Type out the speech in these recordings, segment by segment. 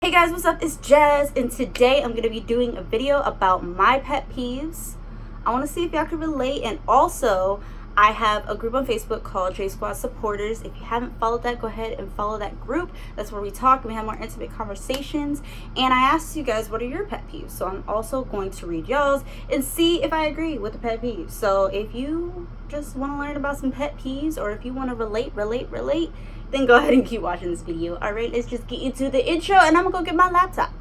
Hey guys, what's up? It's Jazz, and today I'm going to be doing a video about my pet peeves. I want to see if y'all can relate, and also I have a group on Facebook called J Squad Supporters. If you haven't followed that, go ahead and follow that group. That's where we talk and we have more intimate conversations. And I asked you guys, what are your pet peeves? So I'm also going to read y'all's and see if I agree with the pet peeves. So if you just want to learn about some pet peeves, or if you want to relate, then go ahead and keep watching this video. All right, let's just get into the intro, and I'm gonna go get my laptop.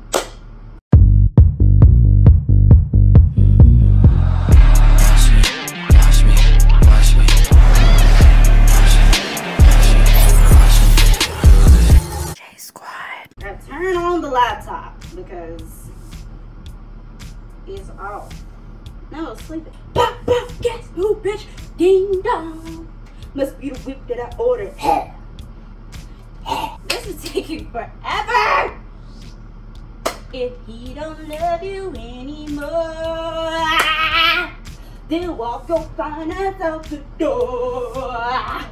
J Squad. Now turn on the laptop because it's off. No, it's sleeping. Bah, bah, guess who, bitch? Ding dong. Must be the whip that I ordered. This is taking forever. If he don't love you anymore, then walk your fine ass out the door. I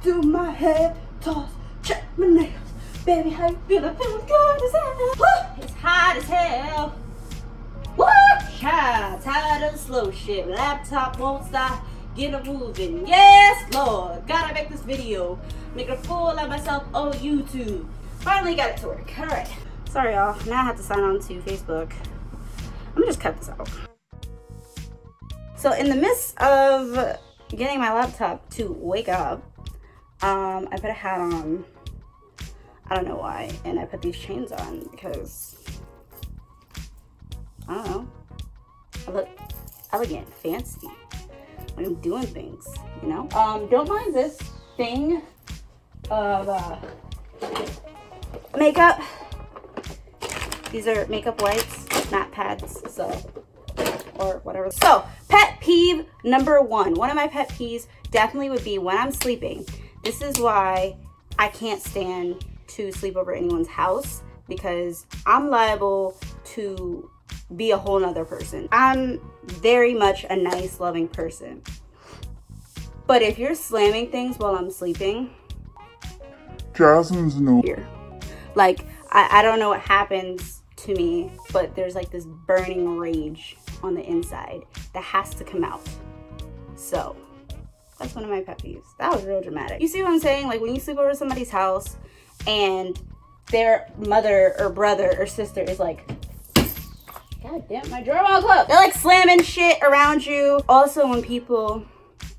do my hair, toss, check my nails. Baby, how you feel? I feel good as hell. Woo! It's hot as hell. Woo! Child, tired of the slow shit. Laptop won't stop. Get a moving. Yes, Lord. Gotta make this video. Make a fool of myself on YouTube. Finally got it to work. Alright. Sorry, y'all. Now I have to sign on to Facebook. I'm gonna just cut this out. So, in the midst of getting my laptop to wake up, I put a hat on. I don't know why. And I put these chains on because, I don't know. I look elegant, fancy. I'm doing things, you know. Don't mind this thing of makeup. These are makeup wipes, not pads, so, or whatever. So, pet peeve number one. One of my pet peeves definitely would be when I'm sleeping. This is why I can't stand to sleep over anyone's house, because I'm liable to be a whole nother person. I'm very much a nice, loving person. But if you're slamming things while I'm sleeping, Jasmine's no here. Like, I don't know what happens to me, but there's like this burning rage on the inside that has to come out. So, that's one of my pet peeves. That was real dramatic. You see what I'm saying? Like, when you sleep over somebody's house and their mother or brother or sister is like, God damn, my drawer won't close. They're like slamming shit around you. Also, when people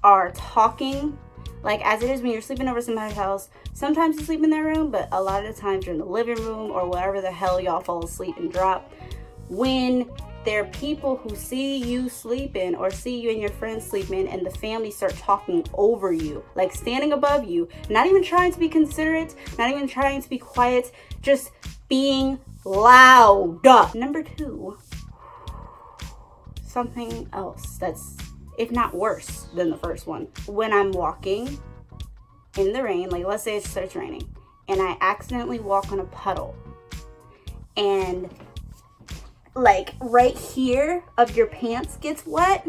are talking, like as it is when you're sleeping over somebody's house, sometimes you sleep in their room, but a lot of the times you're in the living room or wherever the hell y'all fall asleep and drop. When there are people who see you sleeping or see you and your friends sleeping and the family start talking over you, like standing above you, not even trying to be considerate, not even trying to be quiet, just being loud. Number two, something else that's, if not worse than the first one. When I'm walking in the rain, like let's say it starts raining, and I accidentally walk on a puddle, and like right here of your pants gets wet,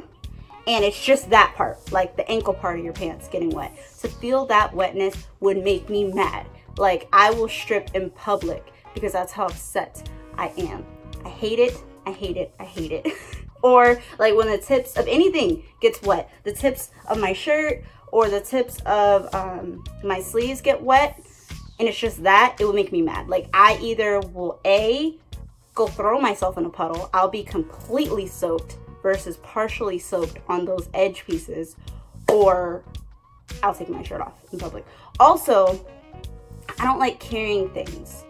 and it's just that part, like the ankle part of your pants getting wet. To feel that wetness would make me mad. Like I will strip in public because that's how upset I am. I hate it, I hate it, I hate it. Or like when the tips of anything gets wet, the tips of my shirt or the tips of my sleeves get wet, and it's just that, it will make me mad. Like I either will go throw myself in a puddle, I'll be completely soaked versus partially soaked on those edge pieces, or I'll take my shirt off in public. Also, I don't like carrying things.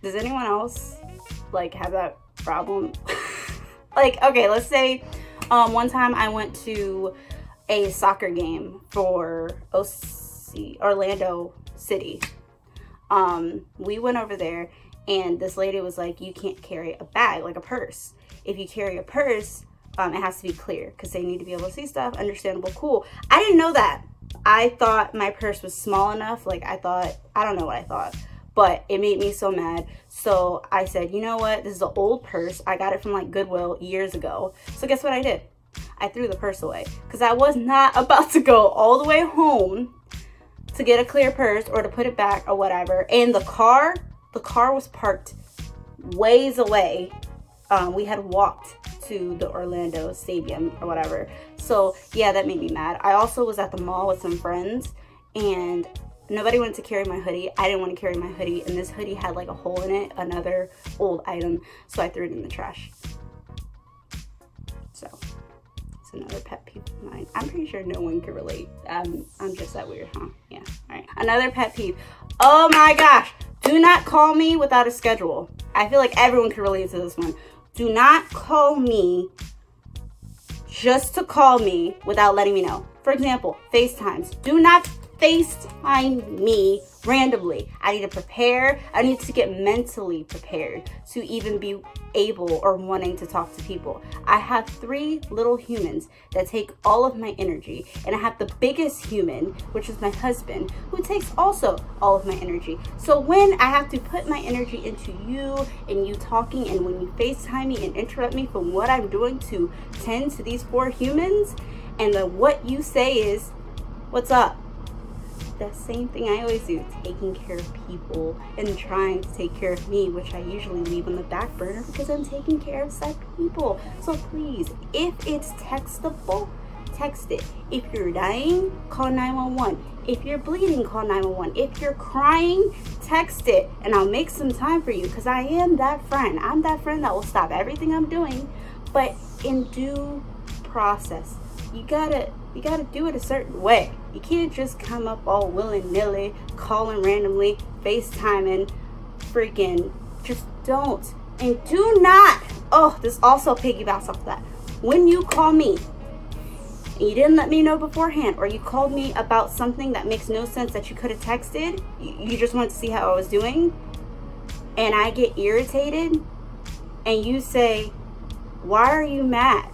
Does anyone else like have that problem? Like, okay, let's say one time I went to a soccer game for Orlando City. We went over there, and this lady was like, you can't carry a bag, like a purse. If you carry a purse, it has to be clear because they need to be able to see stuff. Understandable, cool. I didn't know that. I thought my purse was small enough. Like I don't know what I thought, but it made me so mad. So I said, you know what? This is an old purse. I got it from like Goodwill years ago. So guess what I did? I threw the purse away because I was not about to go all the way home to get a clear purse or to put it back or whatever. And the car the car was parked ways away. We had walked to the Orlando stadium or whatever. So yeah, that made me mad. I also was at the mall with some friends and nobody wanted to carry my hoodie. I didn't want to carry my hoodie, and this hoodie had like a hole in it, another old item, so I threw it in the trash. So it's another pet peeve of mine. I'm pretty sure no one can relate. I'm just that weird, huh? Yeah, all right. Another pet peeve. Oh my gosh, do not call me without a schedule. I feel like everyone can relate to this one. Do not call me just to call me without letting me know. For example, FaceTimes. Do not FaceTime me randomly. I need to prepare. I need to get mentally prepared to even be able or wanting to talk to people. I have 3 little humans that take all of my energy, and I have the biggest human, which is my husband, who takes also all of my energy. So when I have to put my energy into you and you talking, and when you FaceTime me and interrupt me from what I'm doing to tend to these 4 humans, and then what you say is, what's up? The same thing I always do, taking care of people and trying to take care of me, which I usually leave on the back burner because I'm taking care of said people. So please, if it's textable, text it. If you're dying, call 911. If you're bleeding, call 911. If you're crying, text it, and I'll make some time for you, because I am that friend. I'm that friend that will stop everything I'm doing, but in due process. You gotta do it a certain way. You can't just come up all willy-nilly, calling randomly, FaceTiming, freaking, just don't. And do not, oh, this also piggybacks off that. When you call me, and you didn't let me know beforehand, or you called me about something that makes no sense that you could have texted, you just wanted to see how I was doing, and I get irritated, and you say, why are you mad?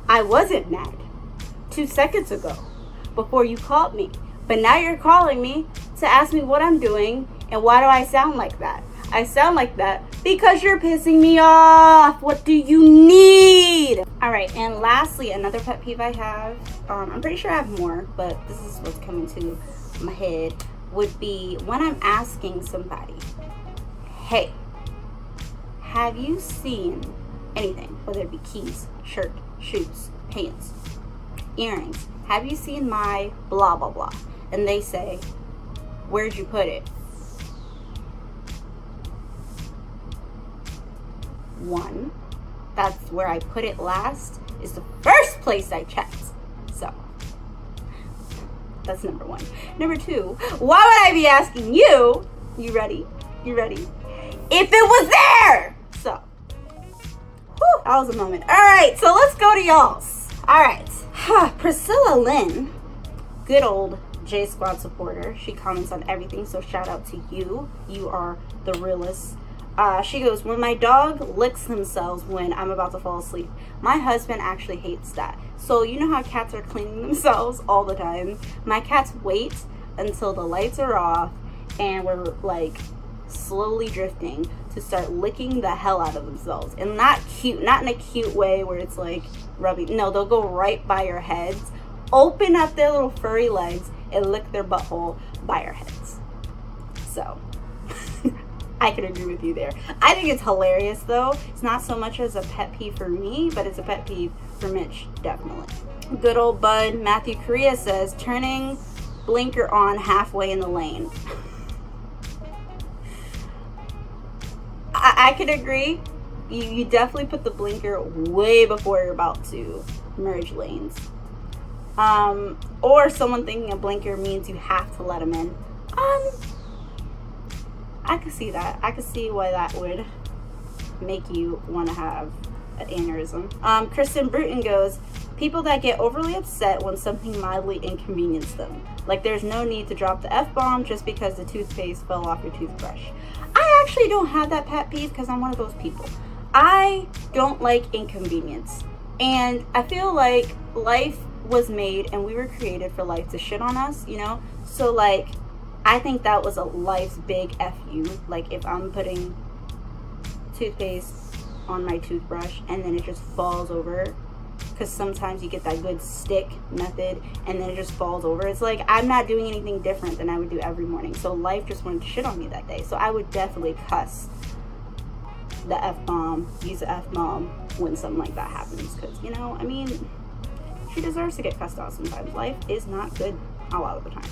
I wasn't mad 2 seconds ago before you called me, but now you're calling me to ask me what I'm doing, and why do I sound like that? I sound like that because you're pissing me off. What do you need? All right, and lastly, another pet peeve I have, I'm pretty sure I have more, but this is what's coming to my head, would be when I'm asking somebody, hey, have you seen anything, whether it be keys, shirt, shoes, pants, earrings, have you seen my blah blah blah? And they say, where'd you put it? 1, that's where I put it last, is the first place I checked. So that's number 1. Number 2, why would I be asking you, you ready, if it was there? So whew, that was a moment. All right, so let's go to y'all's. All right, Priscilla Lynn, good old J Squad supporter. She comments on everything, so shout out to you. You are the realest. She goes, when my dog licks themselves when I'm about to fall asleep. My husband actually hates that. So you know how cats are cleaning themselves all the time? My cats wait until the lights are off and we're like slowly drifting to start licking the hell out of themselves. And not cute, not in a cute way where it's like rubbing. No, they'll go right by your heads, open up their little furry legs, and lick their butthole by our heads. So I can agree with you there. I think it's hilarious though. It's not so much as a pet peeve for me, but it's a pet peeve for Mitch, definitely. Good old bud Matthew Correa says, turning blinker on halfway in the lane. I can agree. You definitely put the blinker way before you're about to merge lanes. Or someone thinking a blinker means you have to let them in. I could see that. I could see why that would make you want to have an aneurysm. Kristen Bruton goes, people that get overly upset when something mildly inconveniences them. Like there's no need to drop the F-bomb just because the toothpaste fell off your toothbrush. I actually don't have that pet peeve because I'm one of those people. I don't like inconvenience. And I feel like life was made and we were created for life to shit on us, you know? So like, I think that was a life's big F you. Like if I'm putting toothpaste on my toothbrush and then it just falls over, because sometimes you get that good stick method and then it just falls over. It's like, I'm not doing anything different than I would do every morning. So life just wanted to shit on me that day. So I would definitely cuss the F-bomb, use the F-bomb when something like that happens. Because, you know, I mean, she deserves to get cussed out sometimes. Life is not good a lot of the time.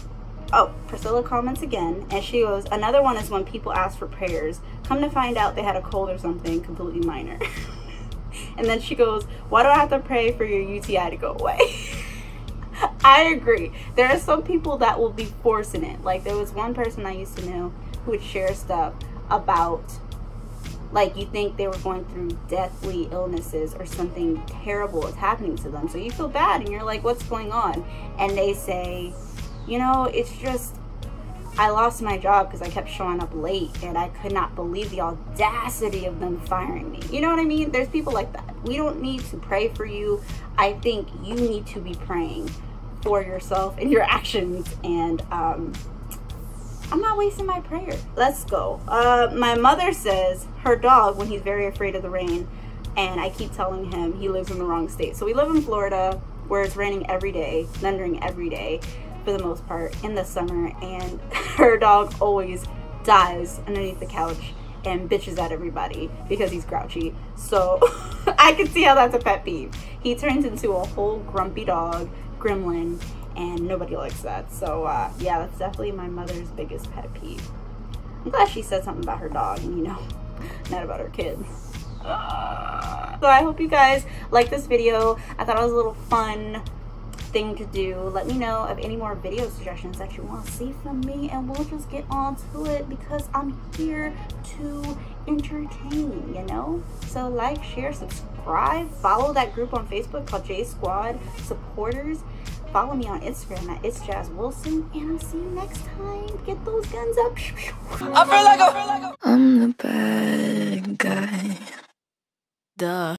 Oh, Priscilla comments again, and she goes, another one is when people ask for prayers. Come to find out they had a cold or something completely minor. And then she goes, why do I have to pray for your UTI to go away? I agree. There are some people that will be forcing it. Like, there was one person I used to know who would share stuff about, like, you think they were going through deathly illnesses or something terrible is happening to them. So you feel bad and you're like, what's going on? And they say, you know, it's just, I lost my job because I kept showing up late and I could not believe the audacity of them firing me. You know what I mean? There's people like that. We don't need to pray for you. I think you need to be praying for yourself and your actions. And I'm not wasting my prayer. Let's go. My mother says her dog, when he's very afraid of the rain, and I keep telling him he lives in the wrong state. So we live in Florida where it's raining every day, thundering every day, for the most part in the summer, and her dog always dives underneath the couch and bitches at everybody because he's grouchy. So I can see how that's a pet peeve. He turns into a whole grumpy dog, gremlin, and nobody likes that. So yeah, that's definitely my mother's biggest pet peeve. I'm glad she said something about her dog and, you know, not about her kid. So I hope you guys like this video. I thought it was a little fun thing to do. Let me know of any more video suggestions that you want to see from me, and we'll just get on to it because I'm here to entertain, you know? So like, share, subscribe, follow that group on Facebook called J Squad Supporters. Follow me on Instagram at It's Jazz Wilson, and I'll see you next time. Get those guns up. I feel like I'm the bad guy. Duh.